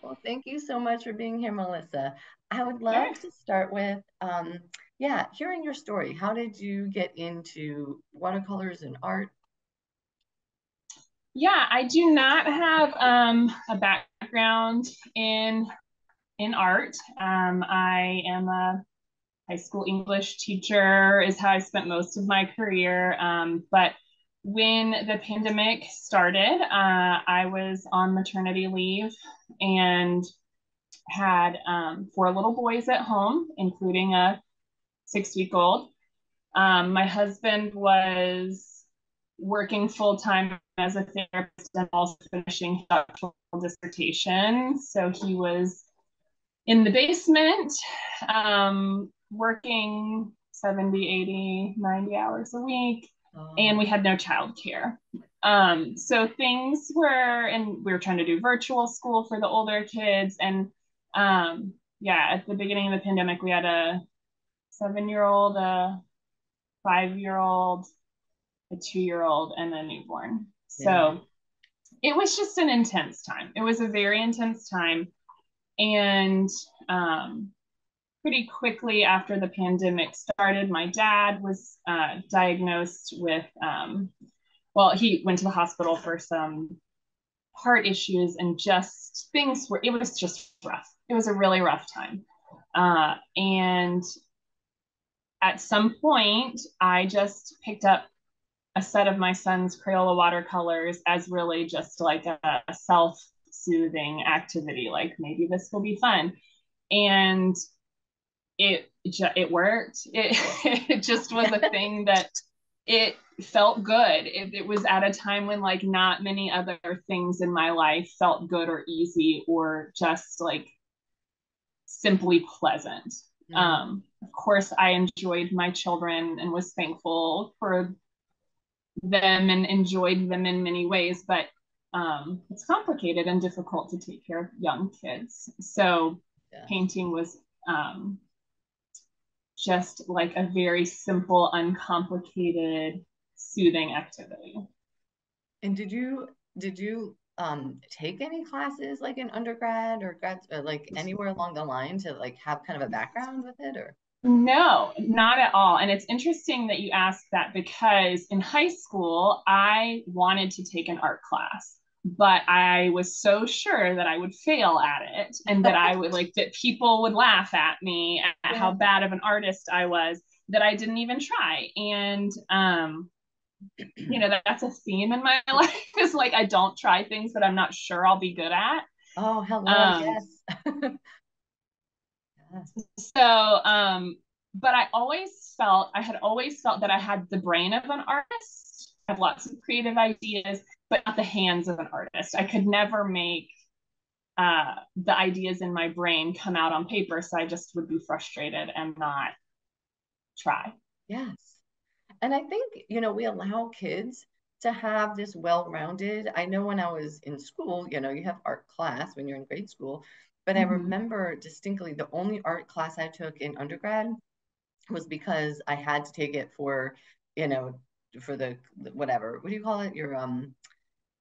Well, thank you so much for being here, Melissa. I would Sure. love to start with, yeah, hearing your story. How did you get into watercolors and art? Yeah, I do not have a background in art. I am a high school English teacher, is how I spent most of my career. But when the pandemic started, I was on maternity leave and had four little boys at home, including a 6 week old. My husband was working full time as a therapist and also finishing his doctoral dissertation. So he was in the basement, working 70, 80, 90 hours a week, and Oh, we had no childcare. So things were, and we were trying to do virtual school for the older kids. And yeah, at the beginning of the pandemic, we had a 7 year old, a 5 year old, a 2 year old, and a newborn. yeah. So it was just an intense time. It was a very intense time. And um, pretty quickly after the pandemic started, my dad was diagnosed with, well, he went to the hospital for some heart issues and just things were, it was just rough. It was a really rough time. And at some point, I just picked up a set of my son's Crayola watercolors as really just like a self-soothing activity. Like maybe this will be fun, and it worked. It just was a thing that it felt good. It was at a time when like not many other things in my life felt good or easy or just like simply pleasant. Mm. Of course, I enjoyed my children and was thankful for them and enjoyed them in many ways, but it's complicated and difficult to take care of young kids. So Yes. painting was um, just like a very simple, uncomplicated, soothing activity. And did you take any classes like in undergrad or grad or like anywhere along the line to like have kind of a background with it or? No, not at all. And it's interesting that you asked that because in high school, I wanted to take an art class, but I was so sure that I would fail at it and that I would like that people would laugh at me at how Yeah. bad of an artist I was that I didn't even try. And that's a theme in my life is like I don't try things that I'm not sure I'll be good at. Oh, hello. Um, Yes. Yes. So, but I had always felt that I had the brain of an artist, I had lots of creative ideas, but not the hands of an artist. I could never make the ideas in my brain come out on paper. So I just would be frustrated and not try. Yes. And I think, we allow kids to have this well-rounded. I know when I was in school, you have art class when you're in grade school, but I Mm-hmm. remember distinctly the only art class I took in undergrad was because I had to take it for, you know, for the whatever, what do you call it?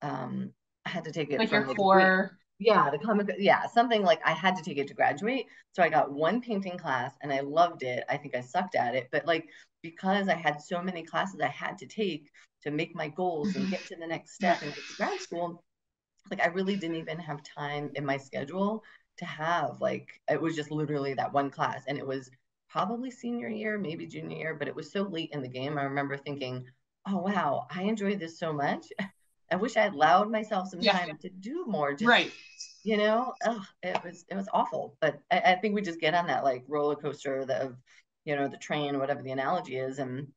I had to take it Like for your my degree. core. Yeah, the comic, yeah, something like I had to take it to graduate. So I got one painting class and I loved it. I think I sucked at it, but like because I had so many classes I had to take to make my goals and get to the next Yeah. step and get to grad school, like I really didn't even have time in my schedule to have like it was just literally that one class and it was probably senior year, maybe junior year, but it was so late in the game. I remember thinking, "Oh wow, I enjoyed this so much. I wish I had allowed myself some Yeah. time to do more, just Right. it was awful." But I think we just get on that like roller coaster of the train, whatever the analogy is, and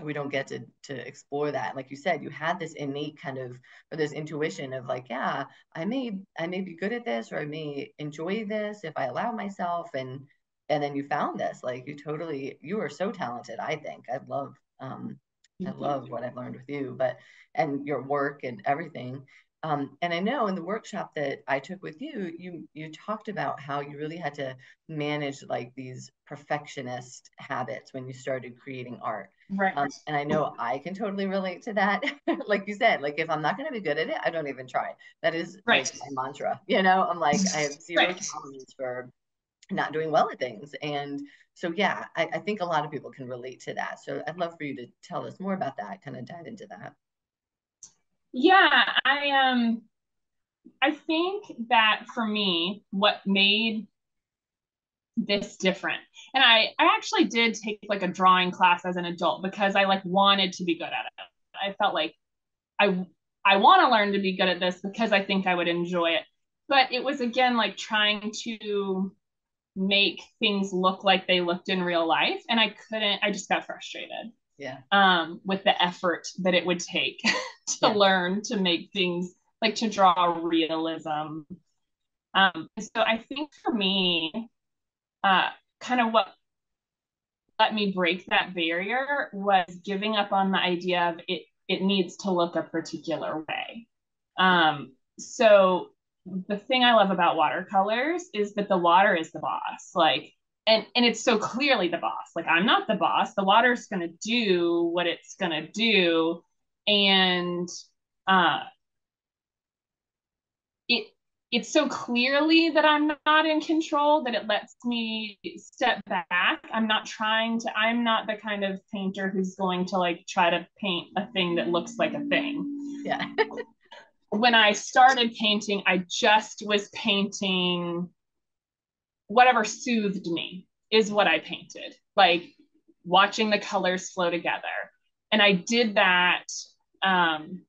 we don't get to explore that. Like you said, you had this innate kind of or this intuition of like, yeah, I may be good at this or I may enjoy this if I allow myself, and then you found this. Like you are so talented, I think. I Thank you. love what I've learned with you, but and your work and everything. And I know in the workshop that I took with you, you talked about how you really had to manage like these perfectionist habits when you started creating art. Right. And I know I can totally relate to that. Like you said, like if I'm not going to be good at it, I don't even try. That is like Right. my mantra. You know, I'm like, I have zero Right. tolerance for not doing well at things. And so, yeah, I think a lot of people can relate to that. So I'd love for you to tell us more about that, kind of dive into that. Yeah, I think that for me, what made this different, and I actually did take like a drawing class as an adult because I like wanted to be good at it. I felt like I I want to learn to be good at this because I think I would enjoy it. But it was again like trying to make things look like they looked in real life, and I couldn't. I just got frustrated Yeah. with the effort that it would take to Yeah. learn to make things like to draw realism. So I think for me, uh, kind of what let me break that barrier was giving up on the idea of it needs to look a particular way. So the thing I love about watercolors is that the water is the boss. Like, and it's so clearly the boss. Like, I'm not the boss. The water's gonna do what it's gonna do. And uh it it's so clearly that I'm not in control that it lets me step back. I'm not the kind of painter who's going to like try to paint a thing that looks like a thing. Yeah. When I started painting, I just was painting whatever soothed me is what I painted, like watching the colors flow together. And I did that um,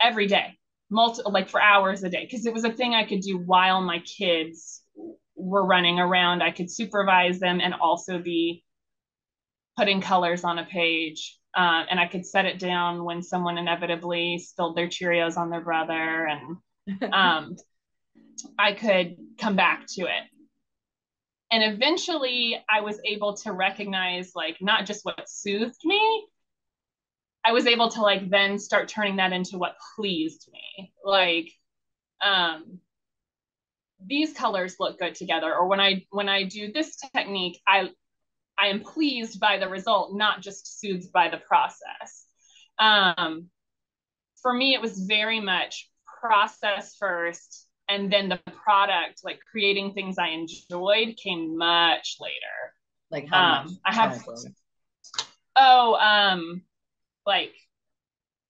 every day, like for hours a day, because it was a thing I could do while my kids were running around. I could supervise them and also be putting colors on a page. And I could set it down when someone inevitably spilled their Cheerios on their brother, and I could come back to it. And eventually I was able to recognize like not just what soothed me, I was able to like then start turning that into what pleased me. Like um these colors look good together, or when I do this technique, I am pleased by the result, not just soothed by the process. um for me it was very much process first, and then the product, like creating things I enjoyed, came much later. Like how much I have time frame? oh like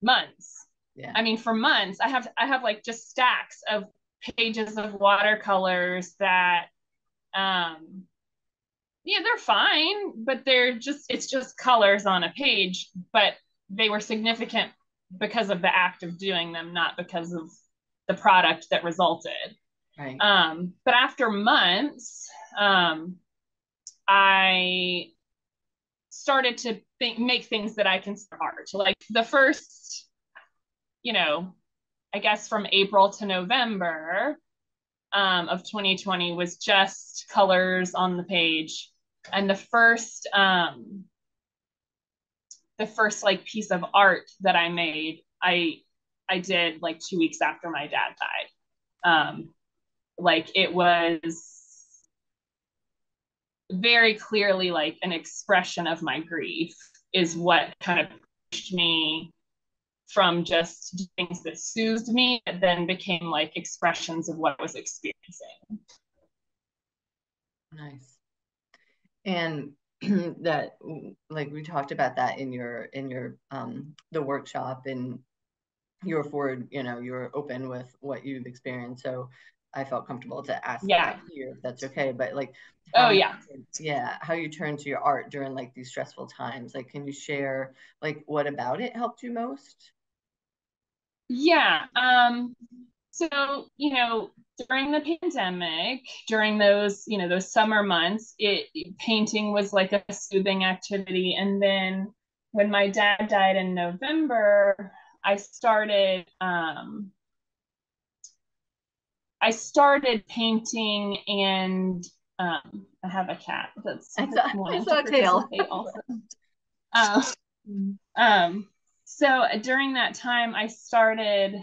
months. Yeah. I mean, for months, I have like just stacks of pages of watercolors that yeah, they're fine, but it's just colors on a page, but they were significant because of the act of doing them, not because of the product that resulted. Right. But after months, I started to make things that I consider art. Like the first, you know, I guess from April to November of 2020 was just colors on the page. And the first like piece of art that I made, I did like 2 weeks after my dad died. Like it was very clearly like an expression of my grief is what kind of pushed me from just things that soothed me, but then became like expressions of what I was experiencing. Nice. And that, like we talked about that in your the workshop, and you're forward, you're open with what you've experienced. So I felt comfortable to ask Yeah. that here, if that's okay. But like Oh, how, yeah. yeah, how you turn to your art during like these stressful times. Like, can you share like what about it helped you most? Yeah. So, during the pandemic, during those summer months, painting was like a soothing activity. And then when my dad died in November, I started painting, and I have a cat that's I wanting to saw a tail. participate also. Um, um, so during that time, I started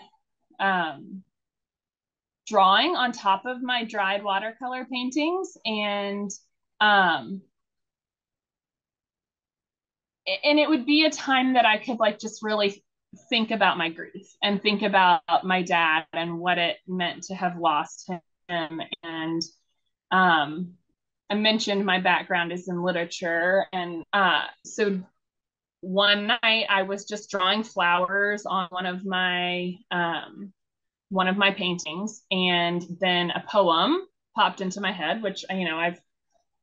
drawing on top of my dried watercolor paintings, um, and it would be a time that I could like just really think about my grief and think about my dad and what it meant to have lost him. And I mentioned my background is in literature, and so one night I was just drawing flowers on one of my paintings, and then a poem popped into my head, which I've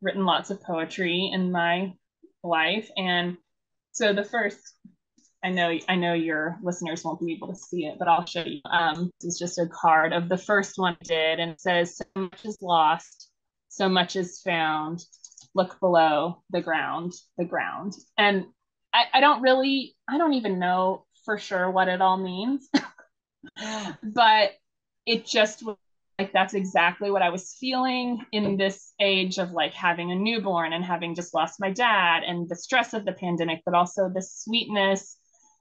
written lots of poetry in my life. And so the first, I know your listeners won't be able to see it, but I'll show you. This is just a card of the first one I did, and it says, "So much is lost, so much is found. Look below the ground, the ground." And I don't even know for sure what it all means, but it just was like, that's exactly what I was feeling in this age of like having a newborn and having just lost my dad and the stress of the pandemic, but also the sweetness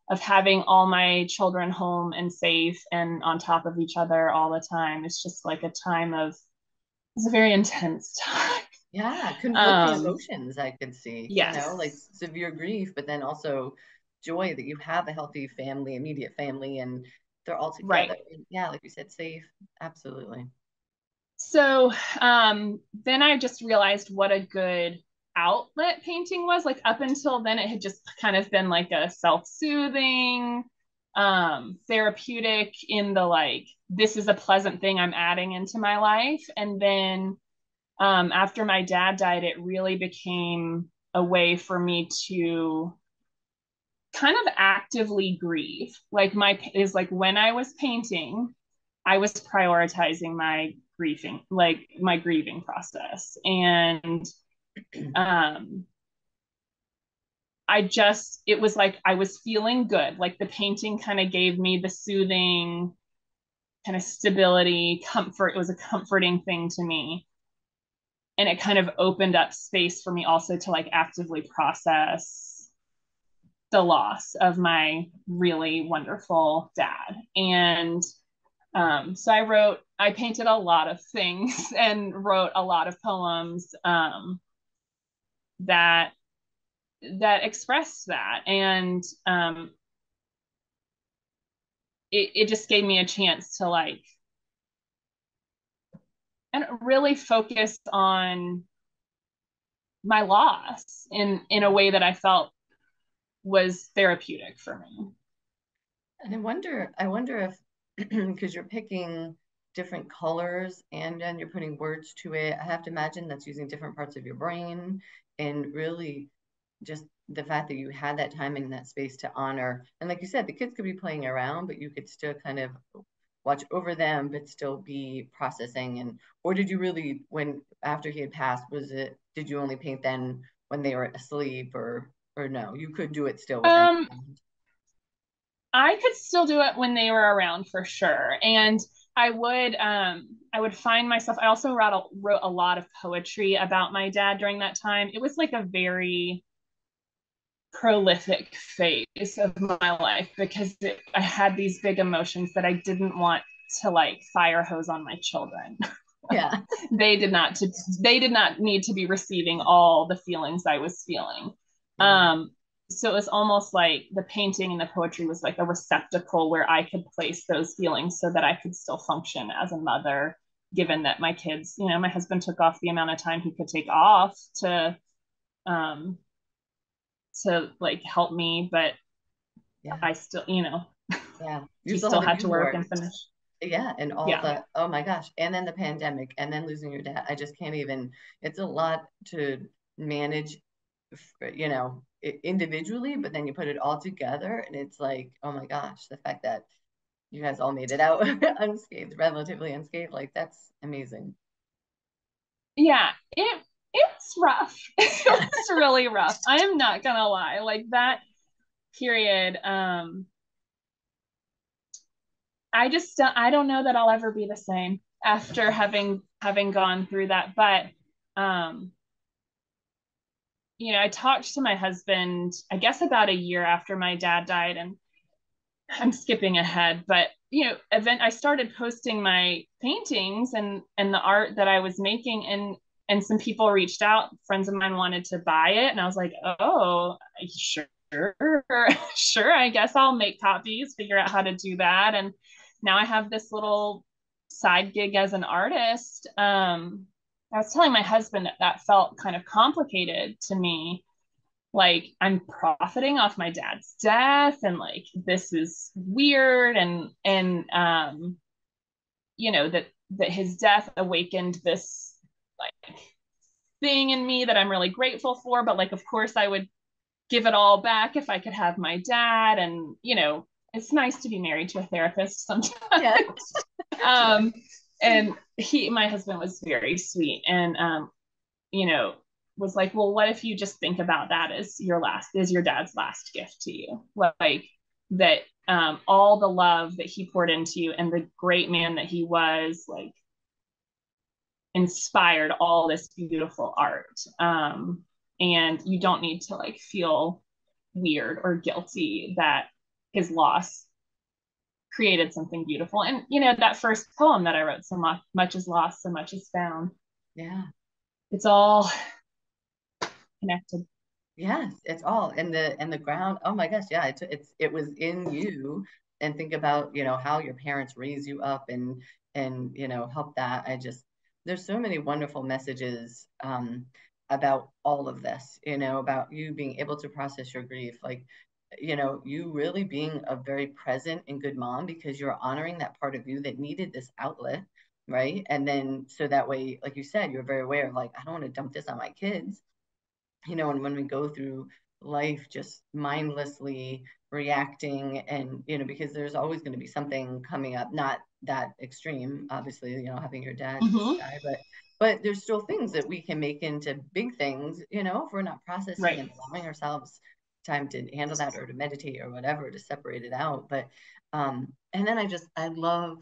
of having all my children home and safe and on top of each other all the time. It's just like a time of, it's a very intense time. Yeah, conflicting emotions I could see, like Yes. severe grief, but then also joy that you have a healthy family, immediate family, and they're all together. Right. And yeah, like you said, safe. Absolutely. So then I just realized what a good outlet painting was. Like up until then, it had just kind of been like a self-soothing, therapeutic in the like, this is a pleasant thing I'm adding into my life. And then after my dad died, it really became a way for me to kind of actively grieve. Like when I was painting, I was prioritizing my grieving process. And um it was like I was feeling good. Like the painting kind of gave me the soothing kind of stability, comfort. It was a comforting thing to me. And it kind of opened up space for me also to like actively process the loss of my really wonderful dad. And so I painted a lot of things and wrote a lot of poems that expressed that. And it just gave me a chance to like, and really focus on my loss in a way that I felt was therapeutic for me. And I wonder if because you're picking different colors and then you're putting words to it, I have to imagine that's using different parts of your brain and really just the fact that you had that time in that space to honor. And like you said, the kids could be playing around, but you could still kind of watch over them, but still be processing. And or did you really, when after he had passed, did you only paint then when they were asleep, or no? You could do it still with them. Um, I could still do it when they were around for sure. And I would find myself, I also wrote a lot of poetry about my dad during that time. It was like a very prolific phase of my life because I had these big emotions that I didn't want to like fire hose on my children. Yeah. They did not need to be receiving all the feelings I was feeling. Yeah. So it was almost like the painting and the poetry was like a receptacle where I could place those feelings so that I could still function as a mother, given that my kids, my husband took off the amount of time he could take off um to like help me, but Yeah. I still, Yeah. You he still had still to had do to the work work. and finish. Yeah. And all Yeah. the, oh my gosh. And then the pandemic and then losing your dad. I just can't even, it's a lot to manage, individually, but then you put it all together and it's like, oh my gosh, the fact that you guys all made it out unscathed, relatively unscathed, like that's amazing. Yeah. It was rough. It Yeah. was really rough. I am not gonna lie. Like that period, I don't know that I'll ever be the same after having gone through that. But um, I talked to my husband, I guess about a year after my dad died, and I'm skipping ahead, but I started posting my paintings and the art that I was making, and some people reached out. Friends of mine wanted to buy it, and I was like, oh, sure, sure. I guess I'll make copies, figure out how to do that, and now I have this little side gig as an artist. I was telling my husband that that felt kind of complicated to me, like I'm profiting off my dad's death, and like this is weird, and that his death awakened this like thing in me that I'm really grateful for, but like of course I would give it all back if I could have my dad. And it's nice to be married to a therapist sometimes. Yeah. Yeah. um and my husband was very sweet, and you know, was like, well, what if you just think about that as your dad's last gift to you? Like that, all the love that he poured into you and the great man that he was, like, inspired all this beautiful art. And you don't need to like feel weird or guilty that his loss created something beautiful. And that first poem that I wrote, so much is lost, so much is found. Yeah. It's all connected. Yes, it's all in the ground. Oh my gosh, yeah, it was in you. And think about, how your parents raise you up and help that. There's so many wonderful messages about all of this, about you being able to process your grief, like, you really being a very present and good mom because you're honoring that part of you that needed this outlet, right? And then so that way, like you said, you're very aware of like, I don't want to dump this on my kids, and when we go through life just mindlessly reacting and, because there's always going to be something coming up, not that extreme, obviously, having your dad Mm-hmm. die, but there's still things that we can make into big things, if we're not processing Right. and allowing ourselves time to handle that or to meditate or whatever, to separate it out. But, and then I love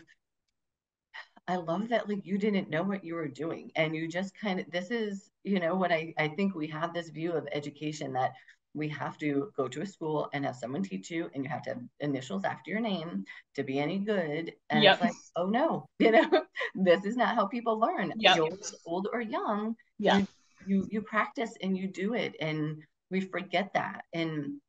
that like you didn't know what you were doing and you just kind of this is, what I think we have this view of education that we have to go to a school and have someone teach you and you have to have initials after your name to be any good. And it's Yep. like, oh no, this is not how people learn. Yep. You're old or young, Yeah. you practice and you do it. And we forget that. And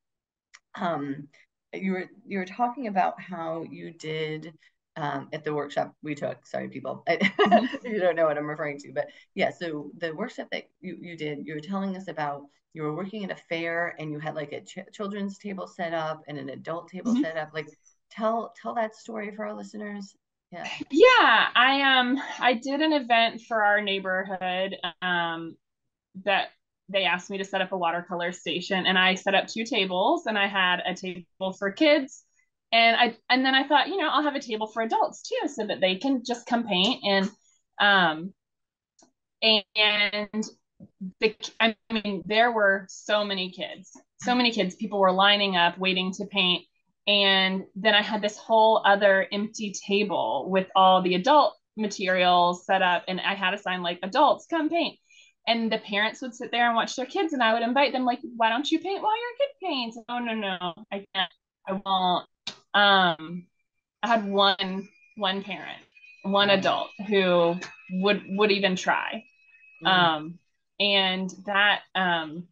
um, you were talking about how you did at the workshop we took. Sorry, people, Mm-hmm. you don't know what I'm referring to, but yeah. So the workshop that you did, you were telling us about you were working at a fair and you had like a children's table set up and an adult table Mm-hmm. set up. Like, tell that story for our listeners. Yeah. Yeah, I did an event for our neighborhood, that they asked me to set up a watercolor station, and I set up two tables, and I had a table for kids, and then I thought, I'll have a table for adults too so that they can just come paint. Um and I mean, there were so many kids, so many kids. People were lining up waiting to paint. And then I had this whole other empty table with all the adult materials set up. And I had a sign like, adults, come paint. And the parents would sit there and watch their kids. And I would invite them, like, why don't you paint while your kid paints? Oh, no, I can't. I won't. I had one parent, one Oh. adult who would even try. Mm. um and that, but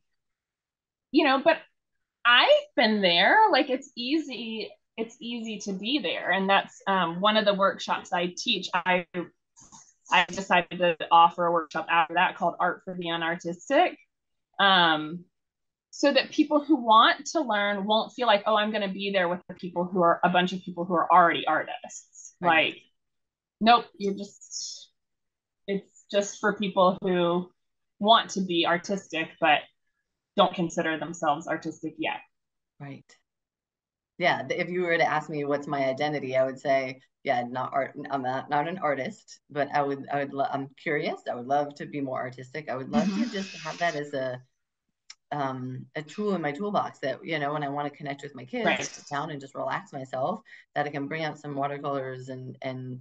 I've been there. Like, it's easy to be there. And that's one of the workshops I teach. I decided to offer a workshop after that called Art for the Unartistic, um so that people who want to learn won't feel like, oh, I'm going to be there with the people who are a bunch of people who are already artists. Right. Like, nope, it's just for people who want to be artistic but don't consider themselves artistic yet. Right. Yeah, if you were to ask me what's my identity, I would say, yeah, not art. I'm not an artist, but I'm curious. I would love to be more artistic. I would love Mm-hmm. to just have that as a tool in my toolbox that, when I want to connect with my kids or Right. sit down and just relax myself, that I can bring out some watercolors and and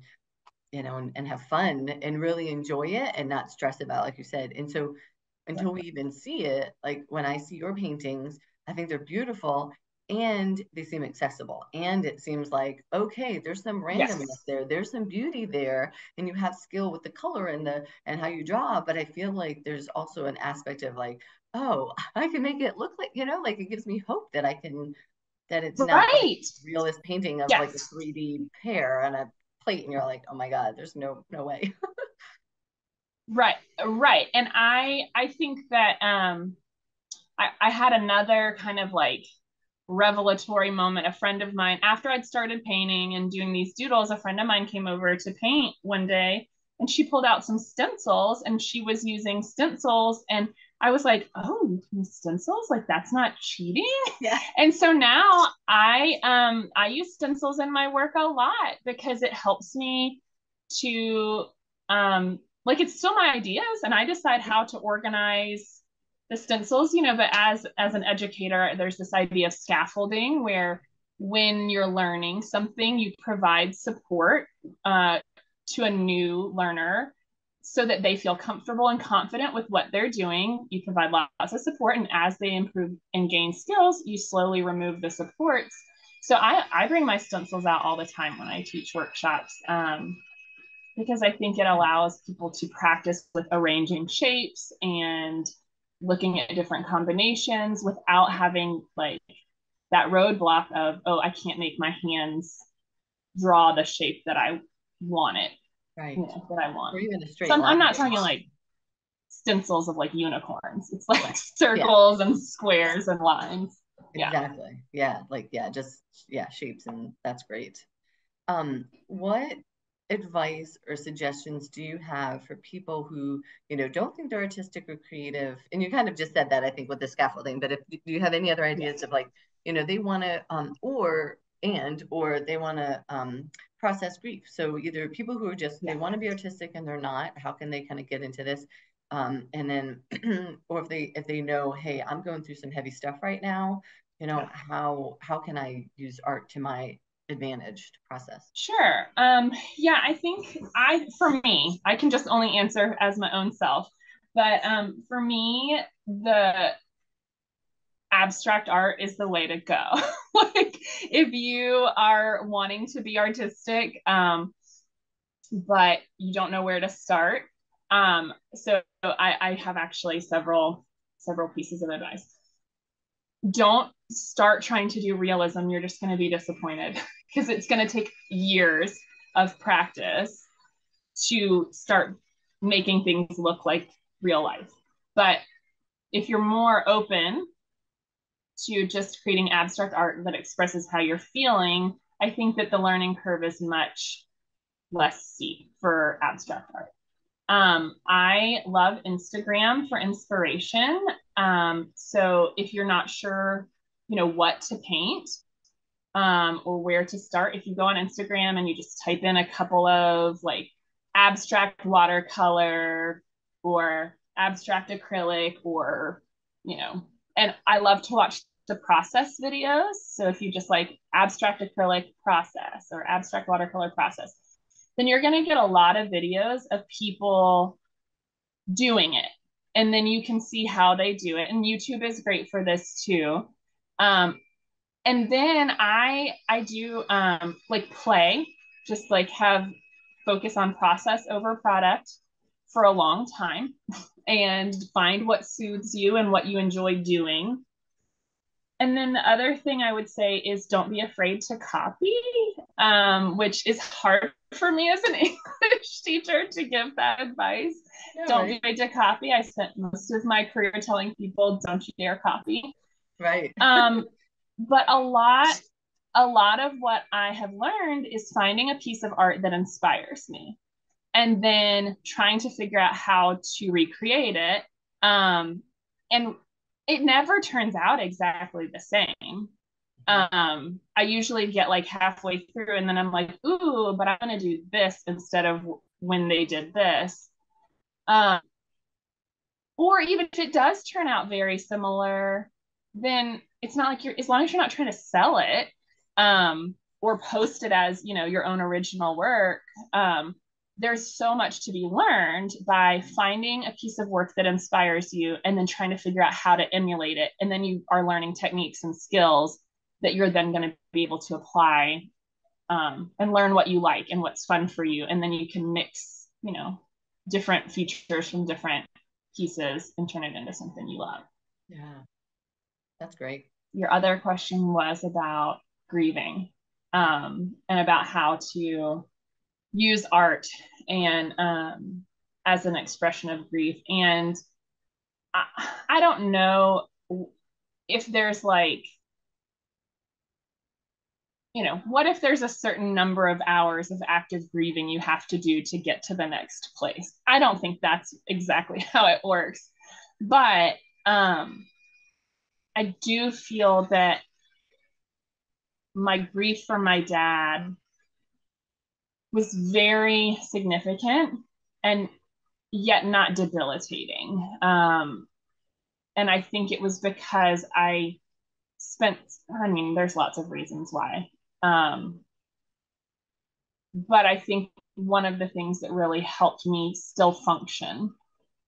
have fun and really enjoy it and not stress about, like you said. And so until we even see it, like when I see your paintings, I think they're beautiful. and they seem accessible, and it seems like, okay, there's some randomness Yes. there, there's some beauty there, and you have skill with the color and the and how you draw. But I feel like there's also an aspect of like, oh, I can make it look like, like it gives me hope that I can, that it's not like Right. realist painting of like a Yes. 3D pear on a plate and you're like, oh my God, there's no way. Right. Right. And I think that I had another kind of like revelatory moment. A friend of mine, after I'd started painting and doing these doodles, a friend of mine came over to paint one day and she pulled out some stencils and she was using stencils. And I was like, oh, you can use stencils? Like that's not cheating. Yeah. And so now I use stencils in my work a lot because it helps me to like it's still my ideas and I decide how to organize the stencils, but as an educator, there's this idea of scaffolding where when you're learning something, you provide support to a new learner so that they feel comfortable and confident with what they're doing. You provide lots of support, and as they improve and gain skills, you slowly remove the supports. So I bring my stencils out all the time when I teach workshops because I think it allows people to practice with arranging shapes and looking at different combinations without having like that roadblock of, oh, I can't make my hands draw the shape that I want it, Right. that I want. Or even a So straight I'm line. not talking like stencils of like unicorns. It's like Right. Yeah. circles and squares and lines. Yeah. Exactly. Yeah. Like, yeah, just, yeah, shapes. And that's great. What advice or suggestions do you have for people who, don't think they're artistic or creative? And you kind of just said that, I think, with the scaffolding, but if do you have any other ideas Yes. of like, they want to, or they want to process grief. So either people who are just, they Yeah. want to be artistic and they're not, how can they kind of get into this? And then, or if they know, hey, I'm going through some heavy stuff right now, Yeah. how can I use art to my advantage to process? Sure. Yeah, I think for me, I can just only answer as my own self. But for me, the abstract art is the way to go. Like if you are wanting to be artistic, but you don't know where to start. So I have actually several pieces of advice. Don't start trying to do realism. You're just going to be disappointed because it's going to take years of practice to start making things look like real life. But if you're more open to just creating abstract art that expresses how you're feeling, I think that the learning curve is much less steep for abstract art. I love Instagram for inspiration. So if you're not sure, what to paint, or where to start, if you go on Instagram and you just type in a couple of like abstract watercolor or abstract acrylic or, and I love to watch the process videos. So if you just like abstract acrylic process or abstract watercolor process, then you're going to get a lot of videos of people doing it. And then you can see how they do it. And YouTube is great for this too. Um, and then I do like play, just like have focus on process over product for a long time and find what soothes you and what you enjoy doing. And then the other thing I would say is don't be afraid to copy, which is hard for me as an English teacher to give that advice. Yeah, Don't be right. afraid to copy. I spent most of my career telling people, don't you dare copy. Right. Um, but a lot of what I have learned is finding a piece of art that inspires me and then trying to figure out how to recreate it. And it never turns out exactly the same. I usually get like halfway through and then I'm like, ooh, but I'm going to do this instead of when they did this. Um, or even if it does turn out very similar, then it's not like as long as you're not trying to sell it, or post it as, your own original work. There's so much to be learned by finding a piece of work that inspires you and then trying to figure out how to emulate it. And then you are learning techniques and skills that you're then going to be able to apply and learn what you like and what's fun for you. And then you can mix, different features from different pieces and turn it into something you love. Yeah, that's great. Your other question was about grieving, and about how to use art and as an expression of grief. And I don't know if there's like, what if there's a certain number of hours of active grieving you have to do to get to the next place? I don't think that's exactly how it works. But I do feel that my grief for my dad was very significant and yet not debilitating. And I think it was because there's lots of reasons why. But I think one of the things that really helped me still function,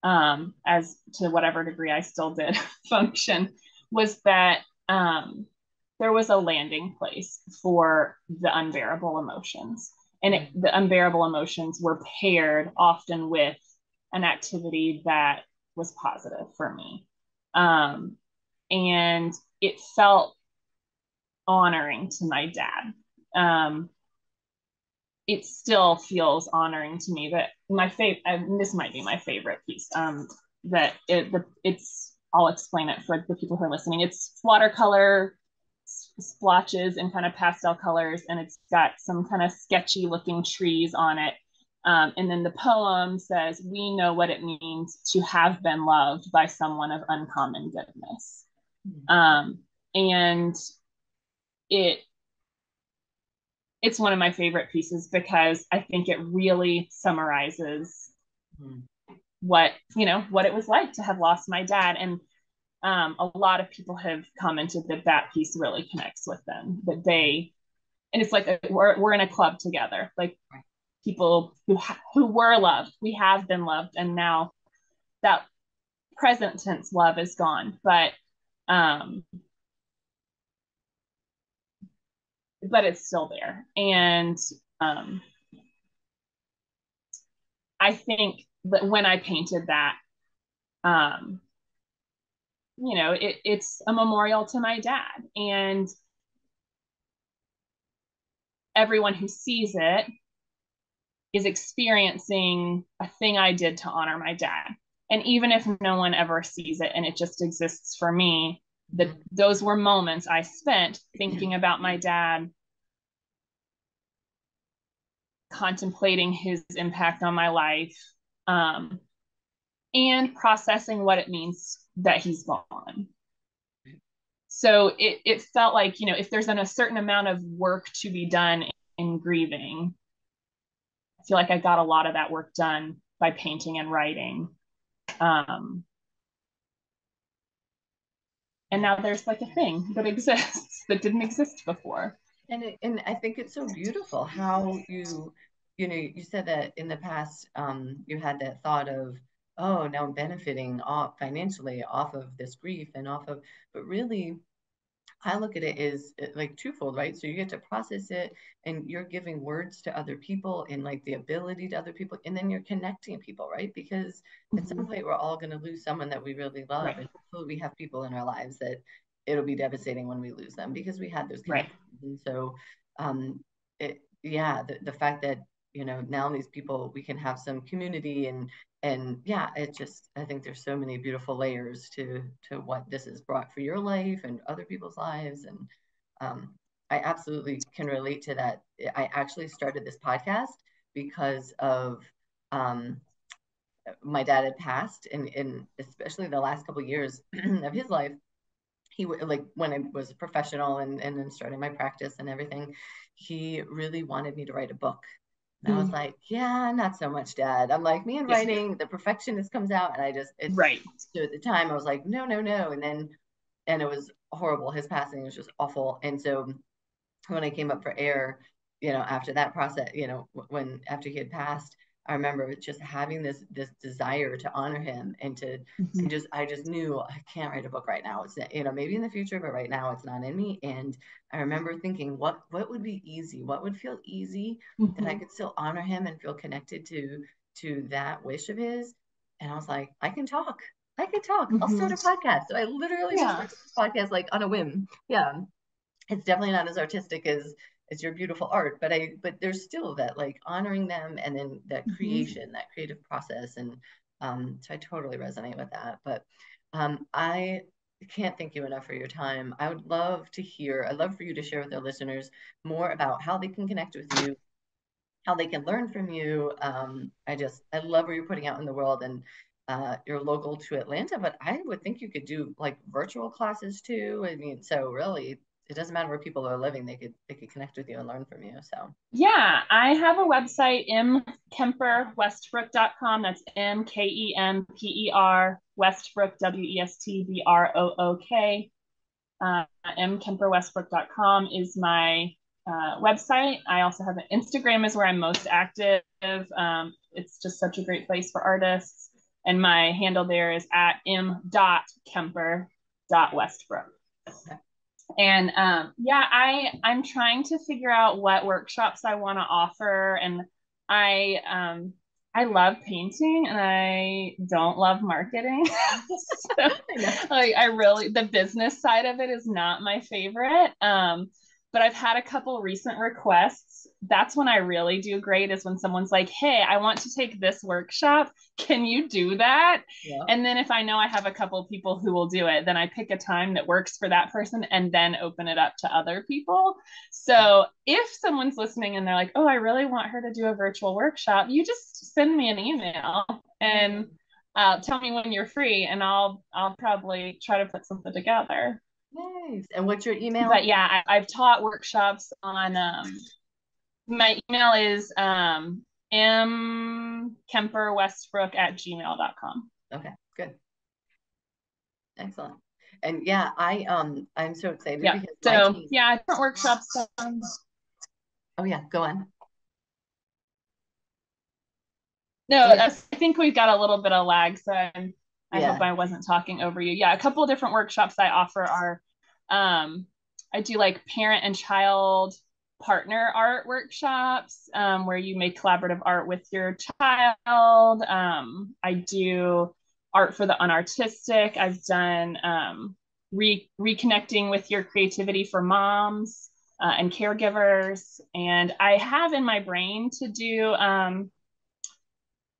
as to whatever degree I still did function, was that there was a landing place for the unbearable emotions. And the unbearable emotions were paired often with an activity that was positive for me. And it felt honoring to my dad. It still feels honoring to me. But this might be my favorite piece. I'll explain it for the people who are listening. It's watercolor splotches and kind of pastel colors, and it's got some kind of sketchy looking trees on it. And then the poem says, "We know what it means to have been loved by someone of uncommon goodness." And it's one of my favorite pieces because I think it really summarizes what it was like to have lost my dad. And a lot of people have commented that piece really connects with them, and it's like we're in a club together, like people who were loved, we have been loved, and now that present tense love is gone, but it's still there. And I think that when I painted that, it's a memorial to my dad, and everyone who sees it is experiencing a thing I did to honor my dad. And even if no one ever sees it and it just exists for me, those were moments I spent thinking about my dad, contemplating his impact on my life, and processing what it means that he's gone. So it felt like, if there's a certain amount of work to be done in grieving, I feel like I got a lot of that work done by painting and writing. And now there's like a thing that exists that didn't exist before. And I think it's so beautiful how you said that in the past, you had that thought of, oh, now I'm benefiting financially off of this grief and but really, I look at it as like twofold, right? So you get to process it and you're giving words to other people and like the ability to other people, and then you're connecting people, right? Because at some point we're all going to lose someone that we really love, Right. and hopefully we have people in our lives that it'll be devastating when we lose them because we had those connections. Right. And so, the fact that now these people, we can have some community, and yeah, I think there's so many beautiful layers to what this has brought for your life and other people's lives. And I absolutely can relate to that. I actually started this podcast because of my dad had passed, and especially the last couple of years of his life. He like when I was a professional and then starting my practice and everything, he really wanted me to write a book. And I was like, yeah, not so much, Dad. I'm like, me and writing, the perfectionist comes out. And right. So at the time I was like, no. And it was horrible. His passing was just awful. And so when I came up for air, after that process, after he had passed, I remember just having this desire to honor him and to, and I just knew I can't write a book right now. It's, you know, maybe in the future, but right now it's not in me. And I remember thinking, what would be easy? What would feel easy that I could still honor him and feel connected to that wish of his? And I was like, I can talk. I'll start a podcast. So I literally just started this podcast like on a whim. Yeah. It's definitely not as artistic as your beautiful art, but there's still that like honoring them and then that creation, that creative process. And so I totally resonate with that. But I can't thank you enough for your time. I'd love for you to share with our listeners more about how they can connect with you, how they can learn from you. I love what you're putting out in the world, and you're local to Atlanta, but I would think you could do like virtual classes too. I mean, so really it doesn't matter where people are living. They could connect with you and learn from you. So yeah, I have a website, mkemperwestbrook.com. That's MKEMPER Westbrook, WESTBROOK. mkemperwestbrook.com is my website. I also have an Instagram is where I'm most active. It's just such a great place for artists. And my handle there is at m.kemper.westbrook. Okay. And I'm trying to figure out what workshops I want to offer. And I love painting and I don't love marketing. So, like, the business side of it is not my favorite. But I've had a couple recent requests. That's when I really do great, is when someone's like, hey, I want to take this workshop. Can you do that? Yeah. And then if I know I have a couple of people who will do it, then I pick a time that works for that person and then open it up to other people. So if someone's listening and they're like, oh, I really want her to do a virtual workshop, you just send me an email and tell me when you're free, and I'll probably try to put something together. Nice. And what's your email? But yeah, I've taught workshops on, my email is mkemperwestbrook@gmail.com. Okay, good. Excellent. And yeah, I'm so excited because different workshops. Oh yeah, go on. No, I think we've got a little bit of lag, so I hope I wasn't talking over you. Yeah, a couple of different workshops I offer are, I do like parent and child partner art workshops, where you make collaborative art with your child. I do art for the unartistic. I've done reconnecting with your creativity for moms and caregivers. And I have in my brain to do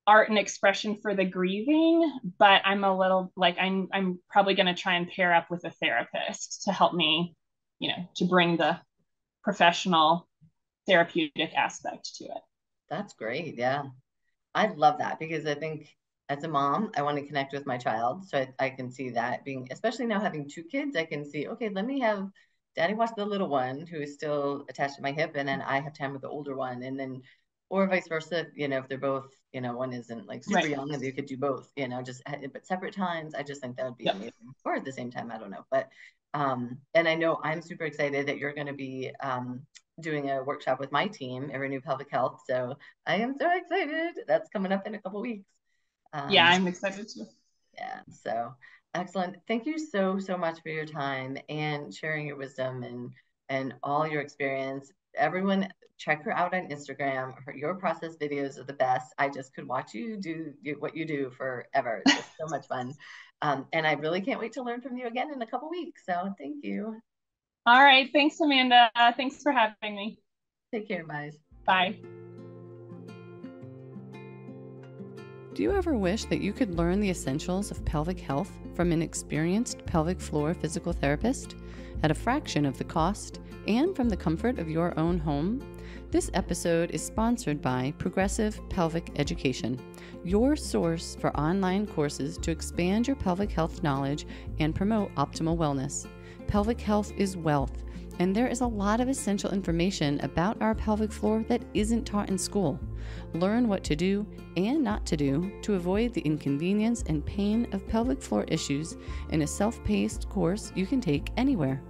art and expression for the grieving, but I'm a little like, I'm probably going to try and pair up with a therapist to help me, to bring the professional therapeutic aspect to it. That's great. Yeah. I love that, because I think as a mom, I want to connect with my child. So I can see that being, especially now having 2 kids, I can see, okay, let me have daddy watch the little one who is still attached to my hip, and then I have time with the older one. And then, or vice versa, if they're both, one isn't like super young and you could do both, just, but separate times. I just think that would be amazing. Or at the same time, I don't know. But, and I know I'm super excited that you're going to be doing a workshop with my team, Every New Pelvic Health. So I am so excited. That's coming up in a couple weeks. Yeah, I'm excited too. Yeah, so excellent. Thank you so much for your time and sharing your wisdom and all your experience. Everyone, check her out on Instagram. Your process videos are the best. I just could watch you do what you do forever. It's just so much fun. And I really can't wait to learn from you again in a couple weeks. So thank you. All right. Thanks, Amanda. Thanks for having me. Take care, guys. Bye. Do you ever wish that you could learn the essentials of pelvic health from an experienced pelvic floor physical therapist at a fraction of the cost and from the comfort of your own home? This episode is sponsored by Progressive Pelvic Education, your source for online courses to expand your pelvic health knowledge and promote optimal wellness. Pelvic health is wealth, and there is a lot of essential information about our pelvic floor that isn't taught in school. Learn what to do and not to do to avoid the inconvenience and pain of pelvic floor issues in a self-paced course you can take anywhere.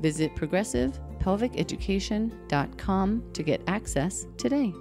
Visit progressivepelviceducation.com to get access today.